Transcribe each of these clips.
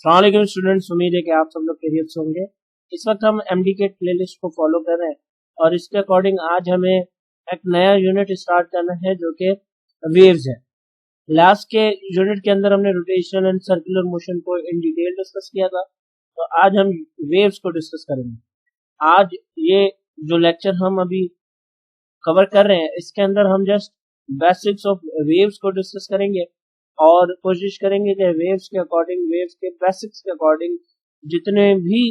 अस्सलाम वालेकुम स्टूडेंट्स, उम्मीद है कि आप सब लोग खैरियत से होंगे। इस वक्त हम एमडीके प्लेलिस्ट को फॉलो कर रहे हैं और इसके अकॉर्डिंग आज हमें एक नया यूनिट स्टार्ट करना है जो कि वेव्स है। लास्ट के यूनिट के अंदर हमने रोटेशन एंड सर्कुलर मोशन को इन डिटेल डिस्कस किया था, तो आज हम वेव्स को डिस्कस करेंगे। आज ये जो लेक्चर हम अभी कवर कर रहे हैं इसके अंदर हम जस्ट बेसिक्स ऑफ वेव्स को डिस्कस करेंगे और कोशिश करेंगे कि वेव्स के अकॉर्डिंग, वेव्स के बेसिक्स के अकॉर्डिंग जितने भी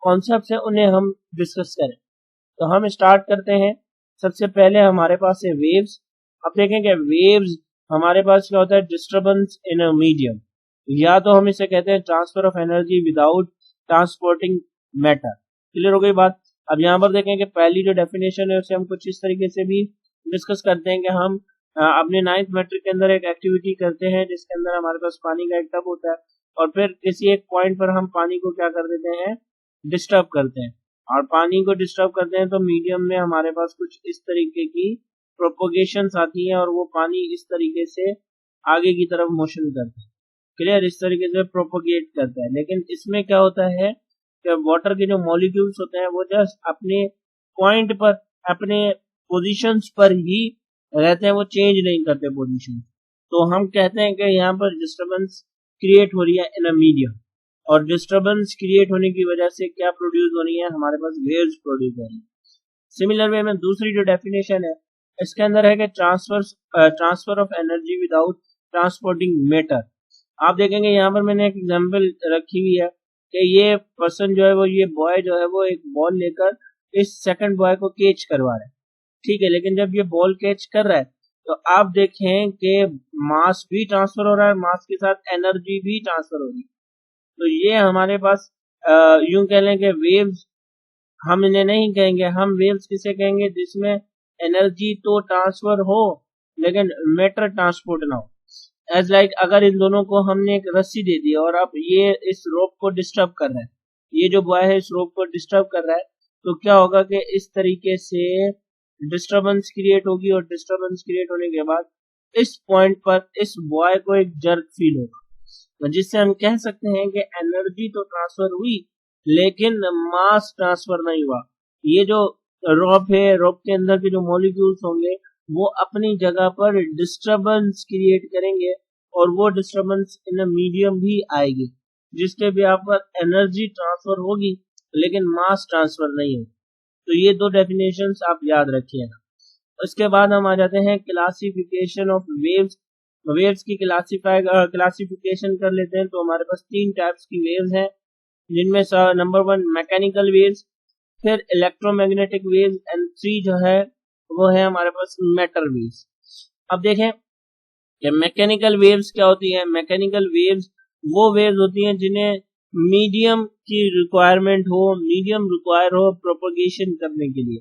कॉन्सेप्ट्स हैं उन्हें हम डिस्कस करें। तो हम स्टार्ट करते हैं। सबसे पहले हमारे पास है वेव्स। अब देखेंगे वेव्स हमारे पास क्या होता है, डिस्टर्बेंस इन अ मीडियम, या तो हम इसे कहते हैं transfer of energy without transporting matter. Clear हो गई बात। अब यहाँ पर देखेंगे पहली जो डेफिनेशन है उसे हम कुछ इस तरीके से भी डिस्कस करते हैं कि हम अपने 9th मैट्रिक के अंदर एक एक्टिविटी करते हैं जिसके अंदर हमारे पास पानी का एक टब होता है और फिर किसी एक पॉइंट पर हम पानी को क्या कर देते हैं, डिस्टर्ब करते हैं। और पानी को डिस्टर्ब करते हैं तो मीडियम में हमारे पास कुछ इस तरीके की प्रोपोगेशंस आती हैं और वो पानी इस तरीके से आगे की तरफ मोशन करता है। क्लियर, इस तरीके से प्रोपोगेट करता है। लेकिन इसमें क्या होता है कि वाटर के जो मॉलिक्यूल्स होते हैं वो जस्ट अपने पॉइंट पर, अपने पोजीशंस पर ही रहते हैं, वो चेंज नहीं करते पोजीशन। तो हम कहते हैं कि यहाँ पर डिस्टर्बेंस क्रिएट हो रही है इन अ मीडियम, और डिस्टर्बेंस क्रिएट होने की वजह से क्या प्रोड्यूस हो रही है, हमारे पास वेव्स प्रोड्यूस हो रही है। सिमिलर वे में दूसरी जो डेफिनेशन है इसके अंदर है कि transfer of energy without transporting matter. आप देखेंगे यहाँ पर मैंने एक एग्जांपल रखी हुई है कि ये पर्सन जो है वो, ये बॉय जो है वो एक बॉल लेकर इस सेकंड बॉय को कैच करवा रहा है, ठीक है। लेकिन जब ये बॉल कैच कर रहा है तो आप देखें कि मास भी ट्रांसफर हो रहा है, मास के साथ एनर्जी भी ट्रांसफर हो रही है। तो ये हमारे पास यूं कह लें कि वेव्स हम इन्हें नहीं कहेंगे, हम वेव्स किसे कहेंगे, जिसमें एनर्जी तो ट्रांसफर हो लेकिन मैटर ट्रांसपोर्ट ना हो। एज लाइक अगर इन दोनों को हमने एक रस्सी दे दी और अब ये इस रोप को डिस्टर्ब कर रहा है, ये जो बॉय है इस रोप को डिस्टर्ब कर रहा है, तो क्या होगा कि इस तरीके से डिस्टर्बेंस क्रिएट होगी और डिस्टर्बेंस क्रिएट होने के बाद इस पॉइंट पर इस बॉय को एक जर्क फील होगा, जिससे हम कह सकते हैं कि एनर्जी तो ट्रांसफर हुई लेकिन मास ट्रांसफर नहीं हुआ। ये जो रोप है, रोप के अंदर के जो मॉलिक्यूल्स होंगे वो अपनी जगह पर डिस्टर्बेंस क्रिएट करेंगे और वो डिस्टर्बेंस इन मीडियम भी आएगी, जिसके भी आप पर एनर्जी ट्रांसफर होगी लेकिन मास ट्रांसफर नहीं होगी। तो ये दो डेफिनेशंस आप याद रखिएगा। उसके बाद हम आ जाते हैं क्लासिफिकेशन ऑफ वेव्स। वेव्स की क्लासिफिकेशन कर लेते हैं। तो हमारे पास 3 टाइप्स की वेव्स हैं, जिनमें नंबर 1 मैकेनिकल वेव्स, फिर इलेक्ट्रोमैग्नेटिक वेव्स एंड 3 जो है वो है हमारे पास मैटर वेव्स। अब देखें कि मैकेनिकल वेव्स क्या होती है। मैकेनिकल वेव्स वो वेव्स होती हैं जिन्हें मीडियम की रिक्वायरमेंट हो, मीडियम रिक्वायर हो प्रोपोगेशन करने के लिए,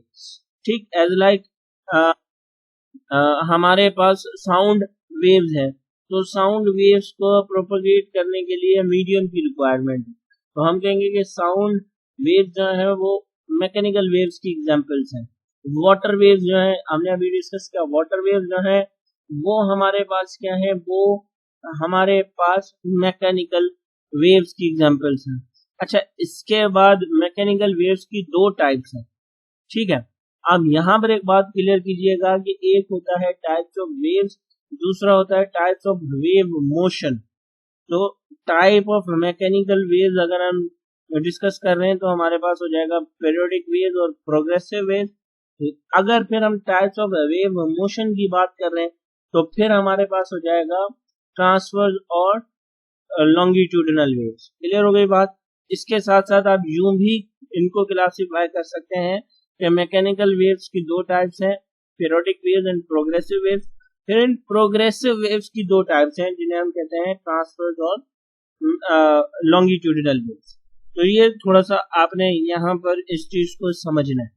ठीक। एज लाइक हमारे पास साउंड वेव्स है, तो साउंड वेव्स को प्रोपोगेट करने के लिए मीडियम की रिक्वायरमेंट है। तो हम कहेंगे कि साउंड वेव्स जो है वो मैकेनिकल वेव्स की एग्जांपल्स हैं। वाटर वेव्स जो है हमने अभी डिस्कस किया, वाटर वेव्स जो है वो हमारे पास क्या है, वो हमारे पास मैकेनिकल वेव्स की एग्जांपल्स हैं। अच्छा, इसके बाद मैकेनिकल वेव्स की 2 टाइप्स हैं, ठीक है। अब यहाँ पर एक बात क्लियर कीजिएगा कि एक होता है टाइप्स ऑफ वेव्स, दूसरा होता है टाइप्स ऑफ वेव मोशन। तो टाइप ऑफ मैकेनिकल वेव्स अगर हम डिस्कस कर रहे हैं तो हमारे पास हो जाएगा पीरियोडिक वेव्स और प्रोग्रेसिव वेव्स। अगर फिर हम टाइप्स ऑफ वेव मोशन की बात कर रहे हैं तो फिर हमारे पास हो जाएगा ट्रांसवर्स और लॉन्गिट्यूडिनल वेव्स। क्लियर हो गई बात। इसके साथ साथ आप यूं भी इनको क्लासिफाई कर सकते हैं कि मैकेनिकल वेव्स की 2 टाइप्स हैं, periodic waves and progressive waves. फिर इन प्रोग्रेसिव वेव्स की 2 टाइप्स हैं जिन्हें हम कहते हैं ट्रांसवर्स और लॉन्गिट्यूडिनल वेव्स। तो ये थोड़ा सा आपने यहाँ पर इस चीज को समझना है,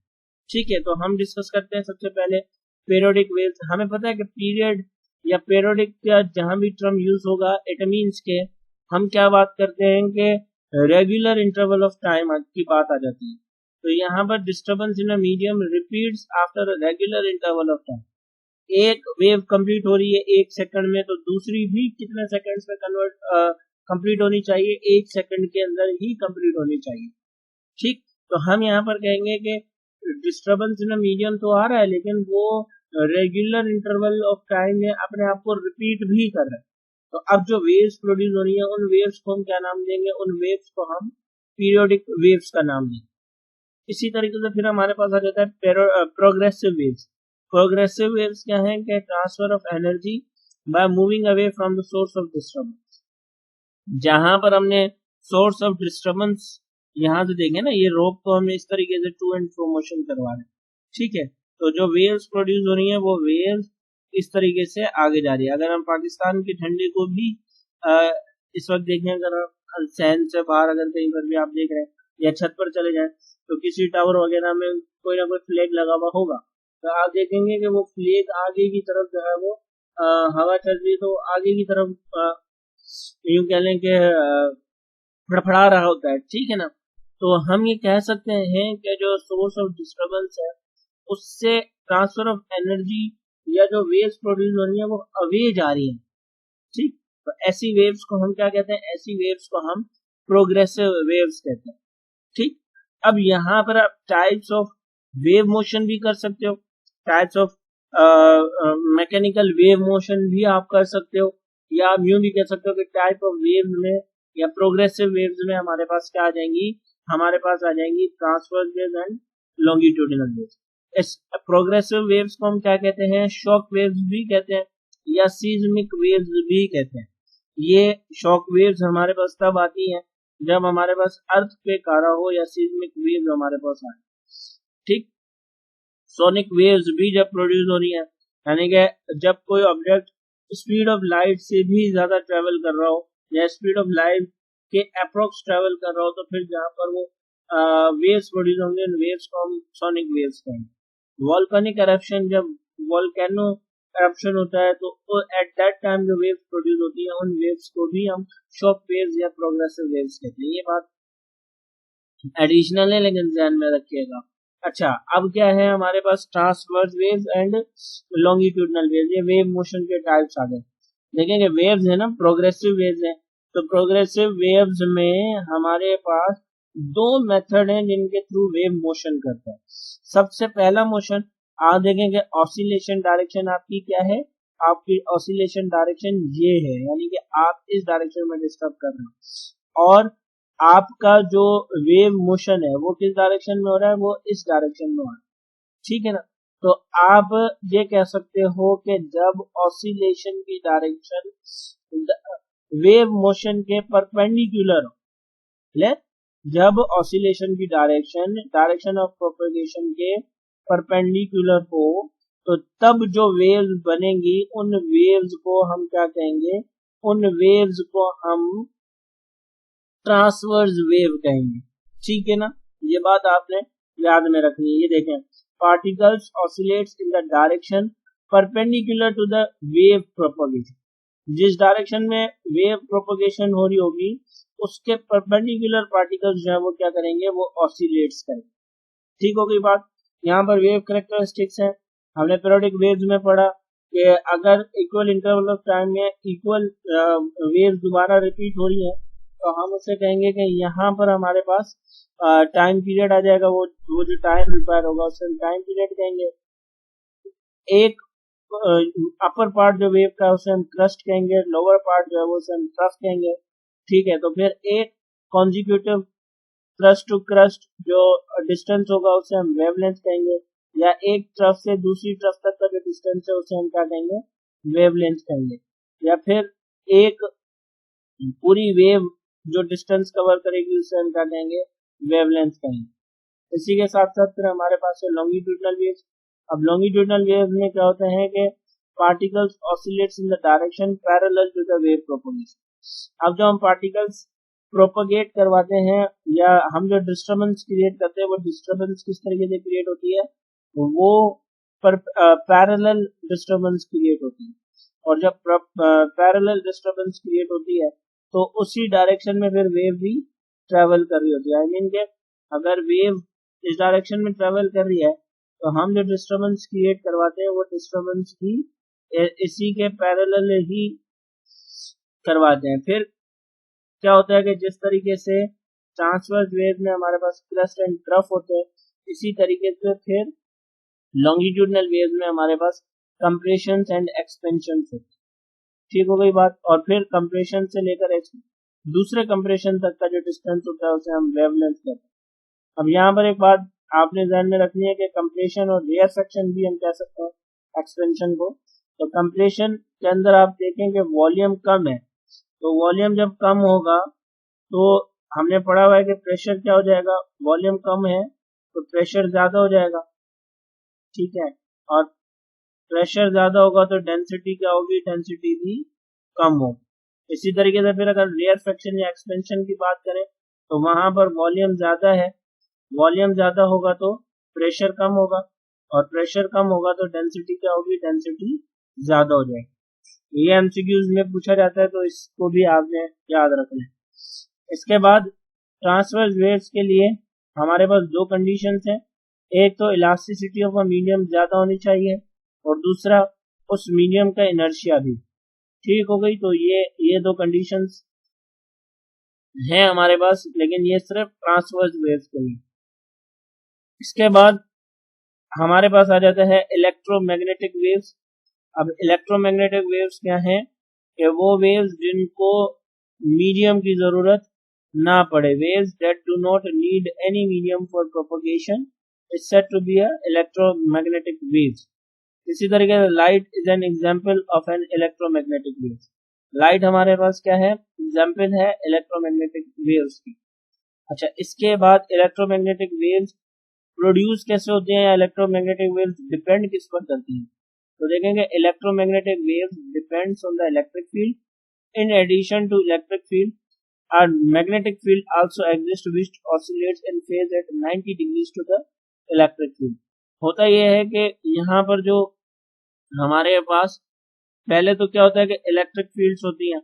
ठीक है। तो हम डिस्कस करते हैं सबसे पहले पीरियोडिक वेव्स। हमें पता है कि पीरियड या पीरियोडिक का जहां भी टर्म यूज होगा इट मींस के हम क्या बात करते हैं कि रेगुलर इंटरवल ऑफ टाइम की बात आ जाती है। तो यहाँ पर disturbance in a medium repeats after a regular interval of time. एक वेव कंप्लीट हो रही है 1 सेकंड में, तो दूसरी भी कितने सेकंड्स में कंप्लीट होनी चाहिए, 1 सेकंड के अंदर ही कंप्लीट होनी चाहिए। ठीक, तो हम यहाँ पर कहेंगे कि डिस्टर्बेंस इन मीडियम तो आ रहा है, लेकिन वो रेगुलर इंटरवल ऑफ टाइम में अपने आप को रिपीट भी कर रहा है। तो अब जो वेव्स प्रोड्यूस हो रही है, उन वेव्स को हम क्या नाम देंगे? उन वेव्स को हम पीरियोडिक वेव्स का नाम देंगे। इसी तरीके से फिर हमारे पास आ जाता है प्रोग्रेसिव वेव्स। प्रोग्रेसिव वेव्स क्या है? कि transfer of energy by moving away from the source of disturbance. जहां पर हमने सोर्स ऑफ डिस्टर्बेंस यहाँ से देखें ना, ये रोप को हम इस तरीके से टू एंड फ्रो मोशन करवा रहे हैं, ठीक है। तो जो वेव्स प्रोड्यूस हो रही है वो वेव्स इस तरीके से आगे जा रही है। अगर हम पाकिस्तान की ठंडी को भी इस वक्त देखें, अगर सहन से बाहर अगर कहीं पर भी आप देख रहे हैं या छत पर चले जाएं, तो किसी टावर वगैरह में कोई ना कोई फ्लैग लगा हुआ होगा, तो आप देखेंगे कि वो फ्लैग आगे की तरफ जो है वो हवा चल रही, तो आगे की तरफ यूं कह लें कि फड़फड़ा रहा होता है, ठीक है ना। तो हम ये कह सकते हैं कि जो सोर्स ऑफ डिस्टर्बेंस है उससे ट्रांसफर ऑफ एनर्जी या जो वेव्स प्रोड्यूस हो रही है वो अवे जा रही है, ठीक। तो ऐसी वेव्स को हम क्या कहते हैं? ऐसी वेव्स को हम प्रोग्रेसिव वेव्स कहते हैं, ठीक। अब यहाँ पर आप टाइप्स ऑफ वेव मोशन भी कर सकते हो, types of mechanical wave motion भी आप कर सकते हो, या आप यूं भी कह सकते हो कि टाइप ऑफ वेव्स में या प्रोग्रेसिव वेव्स में हमारे पास क्या आ जाएंगी? हमारे पास आ जाएंगी transverse waves and longitudinal waves. इस प्रोग्रेसिव वेव्स को हम क्या कहते हैं? शॉक वेव्स भी कहते हैं या सीज़मिक वेव्स भी कहते हैं। ये शॉक वेव्स हमारे पास तब आती हैं जब हमारे पास अर्थक्वेक आ रहा हो या सीज़मिक वेव्स हमारे पास आए, ठीक। सोनिक वेव्स भी जब प्रोड्यूस हो रही है, यानी कि जब कोई ऑब्जेक्ट स्पीड ऑफ लाइट से भी ज्यादा ट्रेवल कर रहा हो या स्पीड ऑफ लाइट के अप्रोक्स ट्रेवल कर रहा हो, तो फिर जहां पर वो वेव्स प्रोड्यूस होंगे, उन वेव्स को हम सोनिक वेव्स कहेंगे। वॉल्केनिक एरप्शन, जब वॉल्केनो एरप्शन होता है तो एट दैट टाइम जो वेव्स प्रोड्यूस होती है, उन वेव्स को भी हम शॉक वेव्स या प्रोग्रेसिव वेव्स कहते हैं। ये बात एडिशनल है, लेकिन ध्यान में रखिएगा। अच्छा, अब क्या है हमारे पास? Transverse waves and longitudinal waves. ये वेव मोशन के टाइप्स आ गए। देखेंगे वेव्स है ना, प्रोग्रेसिव वेव्स है, तो प्रोग्रेसिव वेव्स में हमारे पास दो मेथड हैं जिनके थ्रू वेव मोशन करता है। सबसे पहला मोशन आप देखेंगे ऑसिलेशन डायरेक्शन आपकी क्या है? आपकी ऑसिलेशन डायरेक्शन ये है, यानी कि आप इस डायरेक्शन में डिस्टर्ब कर रहे हो, और आपका जो वेव मोशन है वो किस डायरेक्शन में हो रहा है? वो इस डायरेक्शन में हो रहा है, ठीक है ना। तो आप ये कह सकते हो कि जब ऑसिलेशन की डायरेक्शन वेव मोशन के परपेंडिकुलर हो, जब ऑसिलेशन की डायरेक्शन ऑफ प्रोपगेशन के परपेंडिकुलर हो, तो तब जो वेव्स बनेंगी उन वेव्स को हम क्या कहेंगे? उन वेव्स को हम ट्रांसवर्स वेव कहेंगे, ठीक है ना। ये बात आपने याद में रखनी है। ये देखें, particles oscillates in the direction perpendicular to the wave propagation. जिस डायरेक्शन में वेव प्रोपगेशन हो रही होगी उसके परपेंडिकुलर पार्टिकल्स जो है वो क्या करेंगे? वो ऑसिलेट्स करेंगे, ठीक हो गई बात। यहाँ पर वेव कैरेक्टरिस्टिक्स है, हमने पीरियोडिक वेव्स में पढ़ा कि अगर इक्वल इंटरवल ऑफ टाइम में इक्वल वेव्स दोबारा रिपीट हो रही है तो हम उसे कहेंगे कि यहाँ पर हमारे पास टाइम पीरियड आ जाएगा। वो जो टाइम रिक्वायर होगा उसे हम टाइम पीरियड कहेंगे। एक अपर पार्ट जो वेव का उसे हम क्रस्ट कहेंगे, लोअर पार्ट जो है वो उसे हम ट्रफ कहेंगे, ठीक है। तो फिर एक कॉन्जिक्यूटिव क्रस्ट टू क्रस्ट जो डिस्टेंस होगा उसे हम वेवलेंथ कहेंगे, या एक ट्रफ से दूसरी ट्रफ तक का जो डिस्टेंस है उसे हम क्या कहेंगे? वेवलेंथ कहेंगे। या फिर एक पूरी वेव जो डिस्टेंस कवर करेगी उसे हम क्या कहेंगे? वेवलेंथ कहेंगे। इसी के साथ साथ फिर हमारे पास है लॉन्गिट्यूडिनल वेव्स। अब लॉन्गिट्यूडिनल वेव्स में क्या होता है कि particles oscillates in the direction parallel to the wave propagation. अब जो हम पार्टिकल्स प्रोपगेट करवाते हैं या हम जो डिस्टर्बेंस क्रिएट करते हैं, वो डिस्टर्बेंस किस तरीके से क्रिएट होती है? वो पैरेलल डिस्टर्बेंस क्रिएट होती है, और जब पैरेलल डिस्टर्बेंस क्रिएट होती है तो उसी डायरेक्शन में फिर वेव भी ट्रेवल कर रही होती है। आई मीन के अगर वेव इस डायरेक्शन में ट्रेवल कर रही है तो हम जो डिस्टर्बेंस क्रिएट करवाते हैं वो डिस्टर्बेंस भी इसी के पैरेलल ही करवाते हैं। फिर क्या होता है कि जिस तरीके से ट्रांसवर्स वेव में हमारे पास क्रेस्ट एंड ट्रफ होते हैं, इसी तरीके से फिर लॉन्गिट्यूडनल वेव में हमारे पास कंप्रेशन एंड एक्सपेंशन होते हैं। ठीक हो गई बात। और फिर कंप्रेशन से लेकर दूसरे कंप्रेशन तक का जो डिस्टेंस होता है उसे हम वेवलेंथ कहते हैं। अब यहाँ पर एक बात आपने ध्यान में रखनी है कि कंप्रेशन और रेयरफेक्शन भी हम कह सकते हैं एक्सपेंशन को। तो कंप्रेशन के अंदर आप देखें कि वॉल्यूम कम है, तो वॉल्यूम जब कम होगा तो हमने पढ़ा हुआ है कि प्रेशर क्या हो जाएगा, वॉल्यूम कम है तो प्रेशर ज्यादा हो जाएगा। ठीक है, और प्रेशर ज्यादा होगा तो डेंसिटी क्या होगी, डेंसिटी भी कम होगी। इसी तरीके से फिर अगर रेयरफेक्शन या एक्सपेंशन की बात करें तो वहां पर वॉल्यूम ज्यादा है, वॉल्यूम ज्यादा होगा तो प्रेशर कम होगा, और प्रेशर कम होगा तो डेंसिटी क्या होगी, डेंसिटी ज्यादा हो जाएगी। ये एमसीक्यूज में पूछा जाता है तो इसको भी आपने याद रखना है। इसके बाद ट्रांसवर्स वेव्स के लिए हमारे पास दो कंडीशंस हैं, एक तो इलास्टिसिटी ऑफ अ मीडियम ज्यादा होनी चाहिए और दूसरा उस मीडियम का इनर्शिया भी। ठीक हो गई। तो ये दो कंडीशंस हैं हमारे पास, लेकिन ये सिर्फ ट्रांसवर्स वेव्स के लिए। इसके बाद हमारे पास आ जाता है इलेक्ट्रोमैग्नेटिक वेव्स। अब इलेक्ट्रोमैग्नेटिक वेव्स क्या हैं कि वो वेव्स जिनको मीडियम की जरूरत ना पड़े, waves that do not need any medium for propagation is said to be a electromagnetic waves. इसी तरीके से light is an example of an electromagnetic waves. Light हमारे पास क्या है, एग्जांपल है इलेक्ट्रोमैग्नेटिक वेव्स की। अच्छा, इसके बाद इलेक्ट्रोमैग्नेटिक वेव्स प्रोड्यूस कैसे होते हैं या इलेक्ट्रोमैग्नेटिक वेव्स डिपेंड किस पर करती हैं। तो देखेंगे electromagnetic waves depends on the electric field. In addition to electric field our magnetic field also exists which oscillates in phase at 90 degrees to the electric field। होता यह है कि यहाँ पर जो हमारे पास पहले तो क्या होता है कि इलेक्ट्रिक फील्ड्स होती हैं।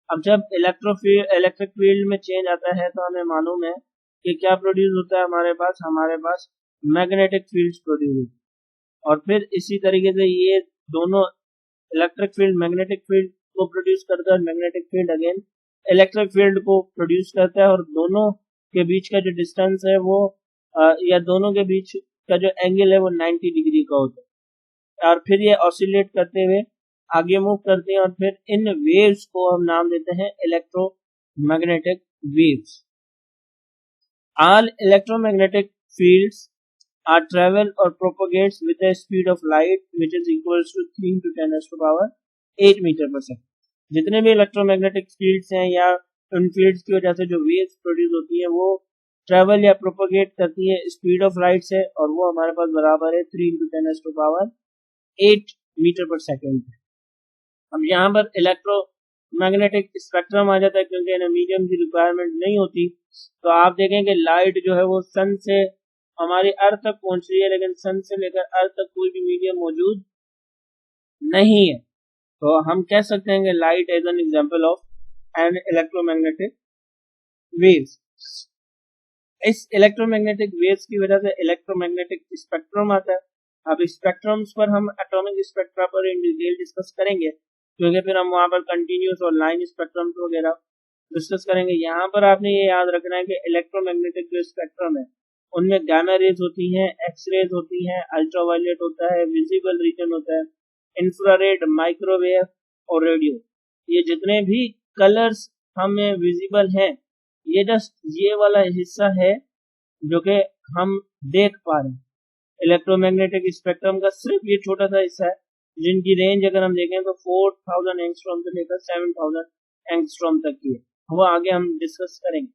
अब जब इलेक्ट्रिक फील्ड में चेंज आता है तो हमें मालूम है कि क्या प्रोड्यूस होता है हमारे पास मैग्नेटिक फील्ड्स प्रोड्यूस होती है। और फिर इसी तरीके से ये दोनों इलेक्ट्रिक फील्ड मैग्नेटिक फील्ड को प्रोड्यूस करता है, magnetic field again electric field को प्रोड्यूस करता है, और दोनों के बीच का जो डिस्टेंस है वो या दोनों के बीच का जो एंगल है वो 90 डिग्री का होता है। और फिर ये ऑसिलेट करते हुए आगे मूव करते हैं, और फिर इन वेव्स को हम नाम देते हैं electromagnetic waves. All electromagnetic fields are travel or propagates with a speed of light which is equals to 3 to 10 to power 8 metre पर सेकंड। जितने भी इलेक्ट्रोमैग्नेटिक फील्ड्स हैं या उन फील्ड्स की वजह से जो वेव्स प्रोड्यूस होती है वो ट्रेवल या प्रोपोगेट करती है स्पीड ऑफ लाइट से, और वो हमारे पास बराबर है 3 into 10 to power 8 मीटर पर सेकंड। अब यहाँ पर इलेक्ट्रोमैग्नेटिक स्पेक्ट्रम आ जाता है, क्योंकि मीडियम की रिक्वायरमेंट नहीं होती। तो आप देखें कि लाइट जो है वो सन से हमारी अर्थ तक पहुंच रही है, लेकिन सन से लेकर अर्थ तक कोई भी मीडियम मौजूद नहीं है। तो हम कह सकते हैं कि light is an example of an electromagnetic waves. इस इलेक्ट्रोमैग्नेटिक वेव्स की वजह से इलेक्ट्रोमैग्नेटिक स्पेक्ट्रम आता है। अब स्पेक्ट्रम्स पर हम एटॉमिक स्पेक्ट्रा पर इन डिटेल डिस्कस करेंगे, क्योंकि फिर हम वहां पर कंटिन्यूस और लाइन स्पेक्ट्रम्स वगैरह डिस्कस करेंगे। यहाँ पर आपने ये याद रखना है कि इलेक्ट्रोमैग्नेटिक जो स्पेक्ट्रम है उनमें गामा रेज होती हैं, एक्स रेज होती हैं, अल्ट्रावायलेट होता है, विजिबल रीजन होता है, इंफ्रारेड, माइक्रोवेव और रेडियो। ये जितने भी कलर्स हमें विजिबल हैं ये जस्ट ये वाला हिस्सा है जो कि हम देख पा रहे हैं। इलेक्ट्रोमैग्नेटिक स्पेक्ट्रम का सिर्फ ये छोटा सा हिस्सा है जिनकी रेंज अगर हम देखें तो 4000 एंगस्ट्रॉम से लेकर 7000 एंगस्ट्रॉम तक की है। वो आगे हम डिस्कस करेंगे।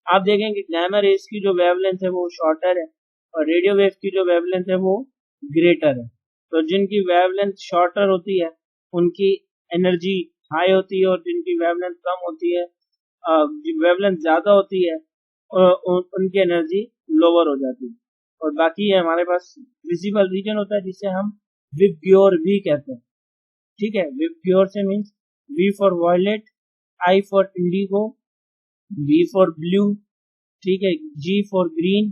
आप देखें कि गामा रेज की जो वेवलेंथ है वो शॉर्टर है और रेडियो वेव की जो वेवलेंथ है वो ग्रेटर है। तो जिनकी वेवलेंथ शॉर्टर होती है उनकी एनर्जी हाई होती है, और जिनकी वेवलेंथ कम होती है वेवलेंथ ज्यादा होती है उनकी एनर्जी लोअर हो जाती है। और बाकी है हमारे पास विजिबल रीजन होता है जिसे हम विबग्योर भी कहते हैं। ठीक है, विबग्योर से means V for violet, I for indigo, B for blue, ठीक है, G for green,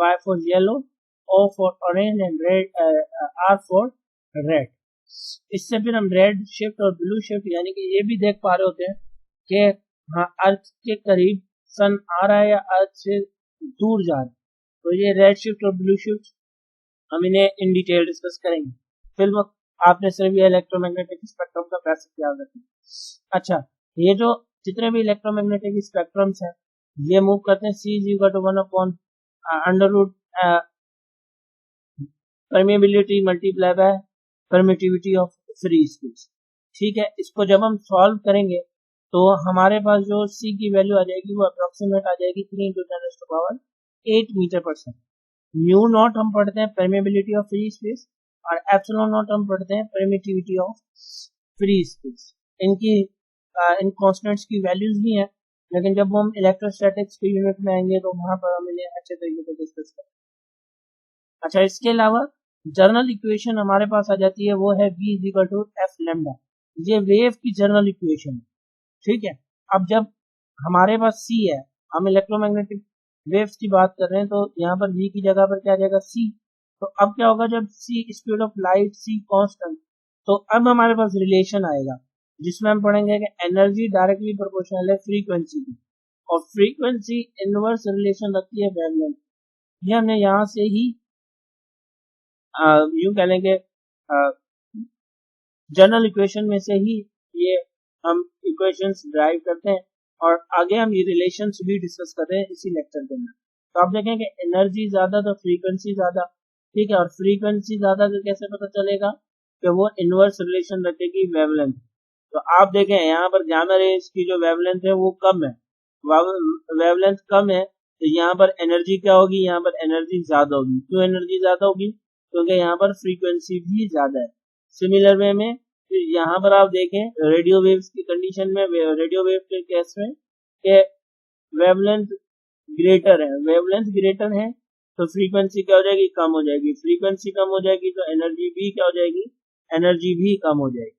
Y for yellow, O for orange and red, R for red. इससे फिर हम रेड शिफ्ट और ब्लू शिफ्ट यानी कि ये भी देख पा रहे होते हैं कि हाँ अर्थ के करीब सन आ रहा है या अर्थ से दूर जा रहा है। तो ये रेड शिफ्ट और ब्लू शिफ्ट हम इन्हें इन डिटेल डिस्कस करेंगे। फिल्म आपने सिर्फ ये इलेक्ट्रोमैग्नेटिक स्पेक्ट्रम का बेसिक याद रखना। अच्छा, ये जो जितने भी इलेक्ट्रोमैग्नेटिक स्पेक्ट्रम्स हैं ये मूव करते हैं c is equal to 1 upon under root permeability multiply by permittivity of free space. ठीक है, इसको जब हम सॉल्व करेंगे तो हमारे पास जो सी की वैल्यू आ जाएगी वो अप्रोक्सीमेट आ जाएगी 3 × 10⁻8 मीटर पर सेकंड। म्यू नॉट हम पढ़ते हैं परमेबिलिटी ऑफ फ्री स्पेस और एप्सिलॉन नॉट हम पढ़ते हैं परमिटिविटी ऑफ फ्री स्पेस। इनकी इन कांस्टेंट्स की वैल्यूज भी हैं, लेकिन जब हम इलेक्ट्रोस्टैटिक्स के यूनिट में आएंगे तो वहां पर हम इन्हें अच्छे तरीके से डिस्कस करेंगे। अच्छा, इसके अलावा जनरल इक्वेशन हमारे पास आ जाती है, वो है v = f लैम्डा। ये वेव की जनरल इक्वेशन है। ठीक है, अब जब हमारे पास c है, हम इलेक्ट्रोमैग्नेटिक वेव्स की बात कर रहे हैं, तो यहाँ पर v की जगह पर क्या आ जाएगा c। तो अब क्या होगा जब c speed of light c constant, तो अब हमारे पास रिलेशन आएगा जिसमें हम पढ़ेंगे कि एनर्जी डायरेक्टली प्रोपोर्शनल है फ्रीक्वेंसी की, और फ्रीक्वेंसी इनवर्स रिलेशन रखती है वेवलेंथ। ये हमने यहाँ से ही यूं कह लेंगे जनरल इक्वेशन में से ही ये हम इक्वेशंस ड्राइव करते हैं, और आगे हम ये रिलेशंस भी डिस्कस कर रहे हैं इसी लेक्चर के अंदर। तो आप देखें कि एनर्जी ज्यादा तो फ्रीक्वेंसी ज्यादा। ठीक है, और फ्रीक्वेंसी ज्यादा तो कैसे पता चलेगा कि वो इनवर्स रिलेशन रखेगी वेवलेंथ। तो आप देखें यहाँ पर गामा रेज की जो वेवलेंथ है वो कम है, वेवलेंथ कम है, तो यहाँ पर एनर्जी क्या होगी, यहाँ पर एनर्जी ज्यादा होगी। क्यों एनर्जी ज्यादा होगी? क्योंकि यहाँ पर फ्रीक्वेंसी भी ज्यादा है। सिमिलर वे में यहाँ पर आप देखें रेडियो वेव्स की कंडीशन में, रेडियो वेव के केस में के वेवलेंथ ग्रेटर है तो फ्रीक्वेंसी क्या हो जाएगी, कम हो जाएगी। फ्रीक्वेंसी कम हो जाएगी तो एनर्जी भी क्या हो जाएगी, एनर्जी भी कम हो जाएगी।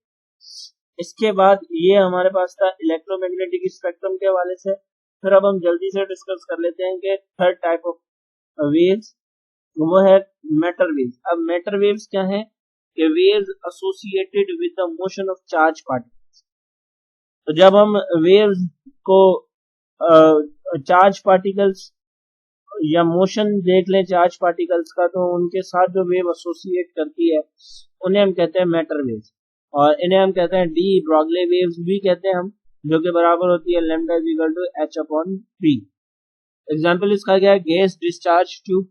इसके बाद ये हमारे पास था इलेक्ट्रोमैग्नेटिक स्पेक्ट्रम के हवाले से। फिर अब हम जल्दी से डिस्कस कर लेते हैं कि थर्ड टाइप ऑफ वेव्स, वो है मैटर वेव्स। अब मैटर वेव्स क्या है कि waves associated with the motion of charge particles. तो जब हम वेव्स को चार्ज पार्टिकल्स या मोशन देख लें चार्ज पार्टिकल्स का, तो उनके साथ जो वेव एसोसिएट करती है उन्हें हम कहते हैं मैटर वेव्स, और इन्हें हम कहते हैं डी ब्रॉगली वेव्स भी कहते हैं हम, जो कि बराबर होती है लैम्डा = h/p। एग्जाम्पल इसका क्या है, गैस डिस्चार्ज ट्यूब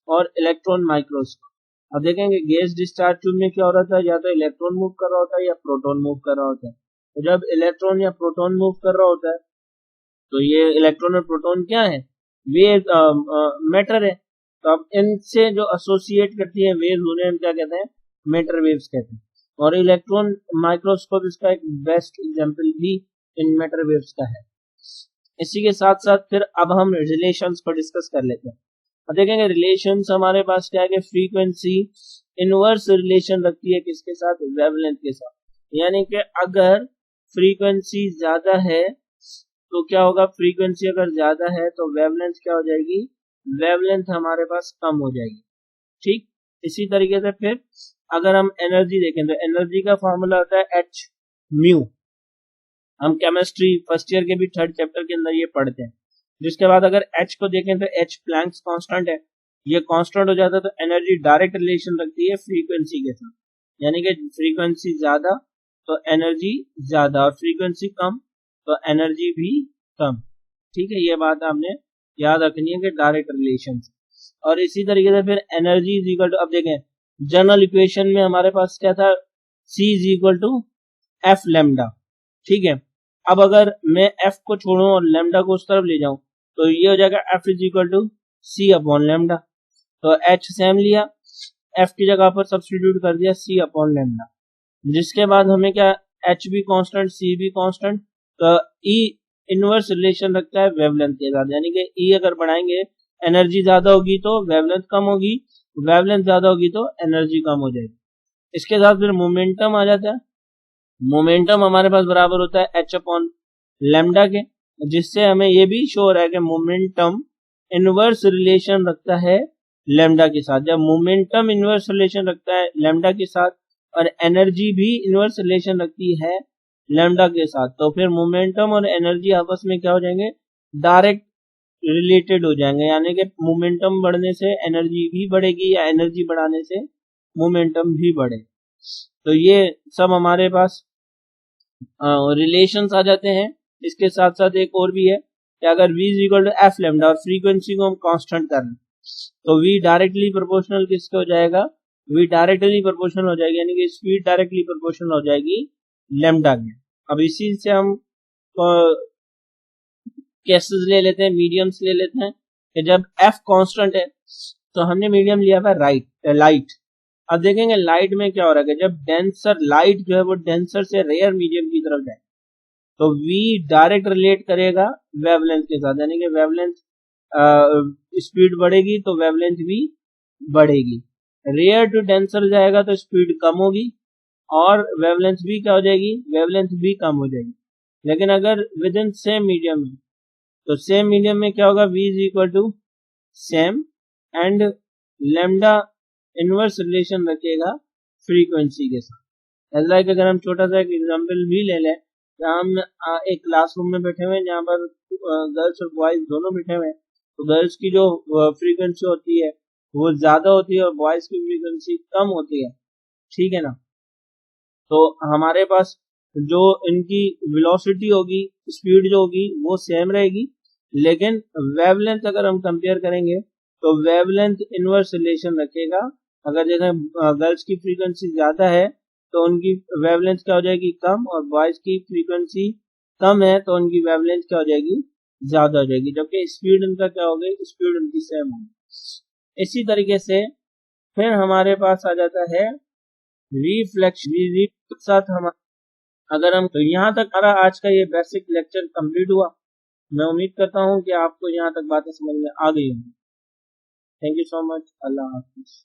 और इलेक्ट्रॉन माइक्रोस्कोप। अब देखेंगे गैस डिस्चार्ज ट्यूब में क्या हो रहा था, या तो इलेक्ट्रॉन मूव कर रहा होता है या प्रोटॉन मूव कर रहा होता है। तो जब इलेक्ट्रॉन या प्रोटॉन मूव कर रहा होता है तो ये इलेक्ट्रॉन और प्रोटॉन क्या है, वेव मैटर है। तो अब इनसे जो एसोसिएट करती है वेव्स उन्हें हम क्या कहते हैं, मैटर वेव्स कहते हैं। और इलेक्ट्रॉन माइक्रोस्कोप इसका एक बेस्ट एग्जांपल भी इन मैटर वेव्स का है। इसी के साथ साथ फिर अब हम रिलेशंस को डिस्कस कर लेते हैं। अब देखेंगे रिलेशंस हमारे पास क्या है कि फ्रीक्वेंसी इनवर्स रिलेशन रखती है किसके साथ, वेवलेंथ के साथ। यानी कि अगर फ्रीक्वेंसी ज्यादा है तो क्या होगा, फ्रीक्वेंसी अगर ज्यादा है तो वेवलेंथ क्या हो जाएगी, वेवलेंथ हमारे पास कम हो जाएगी। ठीक, इसी तरीके से फिर अगर हम एनर्जी देखें तो एनर्जी का फॉर्मूला होता है h म्यू। हम केमिस्ट्री फर्स्ट ईयर के भी थर्ड चैप्टर के अंदर ये पढ़ते हैं। जिसके बाद अगर h को देखें तो h प्लैंक्स कांस्टेंट है, ये कांस्टेंट हो जाता है तो एनर्जी डायरेक्ट रिलेशन रखती है फ्रीक्वेंसी के साथ। यानी कि फ्रीक्वेंसी ज्यादा तो एनर्जी ज्यादा, और फ्रीक्वेंसी कम तो एनर्जी भी कम। ठीक है, ये बात आपने याद रखनी है कि डायरेक्ट रिलेशन। और इसी तरीके से फिर एनर्जी इज इक्वल टू, अब देखें जनरल इक्वेशन में हमारे पास क्या था, C = f लैम्डा। ठीक है, अब अगर मैं f को छोड़ूं और लैम्डा को उस तरफ ले जाऊं तो ये हो जाएगा f = c/लैम्डा। तो h सेम लिया, f की जगह पर सब्स्टिट्यूट कर दिया c/लैम्डा। जिसके बाद हमें क्या, h भी कांस्टेंट c भी कांस्टेंट, तो E इनवर्स रिलेशन रखता है वेवलेंथ के साथ। यानी कि E अगर बढ़ाएंगे एनर्जी ज्यादा होगी तो वेवलेंथ कम होगी, वेवलेंथ ज्यादा होगी तो एनर्जी कम हो जाएगी। इसके साथ फिर मोमेंटम आ जाता है। मोमेंटम हमारे पास बराबर होता है h/लैम्डा के, जिससे हमें ये भी शो हो रहा है कि मोमेंटम इनवर्स रिलेशन रखता है लैम्डा के साथ। जब मोमेंटम इनवर्स रिलेशन रखता है लैम्डा के साथ और एनर्जी भी इनवर्स रिलेशन रखती है लैम्डा के साथ, तो फिर मोमेंटम और एनर्जी आपस में क्या हो जाएंगे, डायरेक्ट रिलेटेड हो जाएंगे, यानी कि मोमेंटम बढ़ने से एनर्जी भी बढ़ेगी या एनर्जी बढ़ाने से मोमेंटम भी बढ़े। तो ये सब हमारे पास रिलेशंस आ जाते हैं। इसके साथ साथ एक और भी है कि अगर v is equal to f lambda और फ्रीक्वेंसी को हम कांस्टेंट कर लें तो v डायरेक्टली प्रोपोर्शनल किसके हो जाएगा, v डायरेक्टली प्रोपोर्शनल हो जाएगी, यानी कि स्पीड डायरेक्टली प्रोपोर्शनल हो जाएगी लेमडा के। अब इसी से हम केसेस ले लेते हैं, मीडियम्स ले लेते हैं कि जब f कांस्टेंट है तो हमने मीडियम लिया हुआ लाइट। अब देखेंगे लाइट में क्या हो रहा है, जब डेंसर लाइट जो है वो डेंसर से रेयर मीडियम की तरफ जाए तो v डायरेक्ट रिलेट करेगा वेवलेंथ के साथ, यानी कि वेवलेंथ स्पीड बढ़ेगी तो वेवलेंथ भी बढ़ेगी। रेयर टू डेंसर जाएगा तो स्पीड कम होगी और वेवलेंथ भी क्या हो जाएगी, वेवलेंथ भी कम हो जाएगी। लेकिन अगर विद इन सेम मीडियम है तो सेम मीडियम में क्या होगा, v is equal to same and lambda inverse relation रखेगा फ्रीक्वेंसी के साथ। लाइक अगर हम छोटा सा एक एग्जांपल भी ले लें, जहाँ हम एक क्लासरूम में बैठे हुए हैं जहाँ पर गर्ल्स और बॉयज दोनों बैठे हुए हैं, तो गर्ल्स की जो फ्रीक्वेंसी होती है वो ज्यादा होती है और बॉयज की फ्रीक्वेंसी कम होती है, ठीक है ना। तो हमारे पास जो इनकी वेलोसिटी होगी, स्पीड जो होगी वो सेम रहेगी, लेकिन वेवलेंथ अगर हम कंपेयर करेंगे तो वेवलेंथ इनवर्स रिलेशन रखेगा। अगर देखें गर्ल्स की फ्रीक्वेंसी ज्यादा है तो उनकी वेवलेंथ क्या हो जाएगी, कम, और बॉयज की फ्रीक्वेंसी कम है तो उनकी वेवलेंथ क्या हो जाएगी, ज्यादा हो जाएगी, जबकि स्पीड उनका क्या होगी, स्पीड उनकी सेम होगी। इसी तरीके से फिर हमारे पास आ जाता है रिफ्लेक्शन के साथ हम अगर हम, तो यहाँ तक हमारा आज का ये बेसिक लेक्चर कंप्लीट हुआ। मैं उम्मीद करता हूँ कि आपको यहाँ तक बातें समझ में आ गई होंगी। Thank you so much. Allah Hafiz.